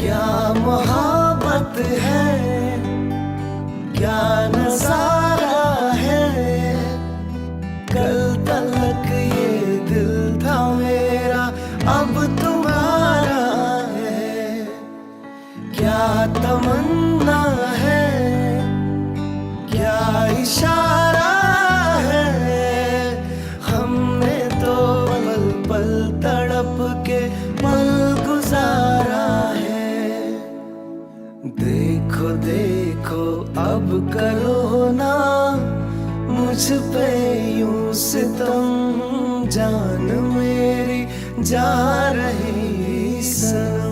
क्या मोहब्बत है, क्या नजारा है। कल तक ये दिल था मेरा, अब तुम्हारा है। क्या तमन्ना है, क्या इशारा है। हमने तो पल पल तड़प के पल गुजारा है। देखो देखो अब करो ना मुझ पे यूं सितम, जान मेरी जा रही सनम।